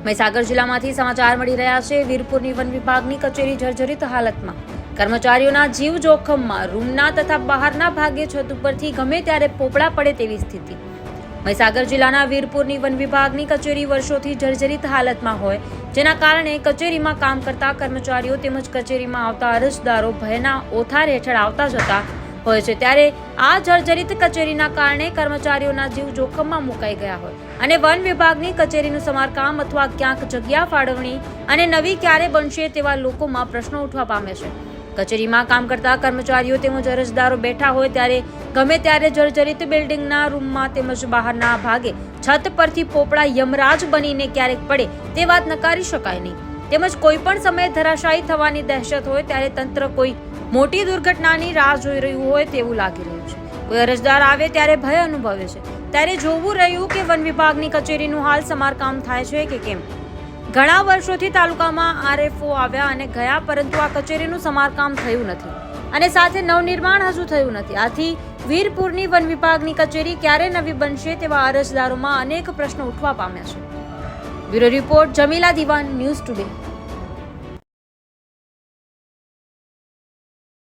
મહીસાગર જિલ્લામાંથી સમાચાર મળી રહ્યા છે। વીરપુરની વન વિભાગની કચેરી જર્જરિત હાલતમાં, કર્મચારીઓના જીવ જોખમમાં, રૂમના તથા બહારના ભાગે છત ઉપરથી ગમે ત્યારે પોપડા પડે તેવી સ્થિતિ। મહીસાગર જિલ્લાના વીરપુરની વન વિભાગની કચેરી વર્ષોથી જર્જરિત હાલતમાં હોય, જેના કારણે કચેરીમાં કામ કરતા કર્મચારીઓ તેમજ કચેરીમાં આવતા અરજદારો ભયના ઓથાર હેઠળ આવતા જતા હોય છે। ત્યારે આ જર્જરિત કચેરીના કારણે કર્મચારીઓના જીવ જોખમમાં મુકાઈ ગયા હોય અને વન વિભાગની કચેરીનું સમારકામ અથવા ક્યાંક જગ્યા ફાળવણી અને નવી ક્યારે બનશે તેવા લોકોમાં પ્રશ્નો ઉઠવા પામે છે। કચેરીમાં કામ કરતા કર્મચારીઓ તેમજ અરજદારો બેઠા હોય ત્યારે ગમે ત્યારે જર્જરિત બિલ્ડિંગના રૂમમાં તેમજ બહારના ભાગે છત પરથી પોપડા યમરાજ બનીને ક્યારેક પડે તે વાત નકારી શકાય નહીં, તેમજ કોઈ પણ સમયે ધરાશાયી થવાની દહેશત હોય ત્યારે તંત્ર કોઈ મોટી દુર્ઘટનાની રાહ જોઈ રહ્યું હોય તેવું લાગી રહ્યું છે। કોઈ અરજદાર આવે ત્યારે ભય અનુભવે છે, ત્યારે જોવું રહ્યું કે વન વિભાગની કચેરીનું હાલ સમારકામ થાય છે કે કેમ। ઘણા વર્ષોથી તાલુકામાં આરએફઓ આવ્યા અને ગયા, પરંતુ આ કચેરીનું સમારકામ થયું નથી અને સાથે નવનિર્માણ હજુ થયું નથી। આથી વીરપુરની વન વિભાગની કચેરી ક્યારે નવી બનશે તેવા અરજદારોમાં અનેક પ્રશ્નો ઉઠવા પામ્યા છે। બ્યુરો રિપોર્ટ, જમીલા દિવાન, ન્યૂઝ ટુડે।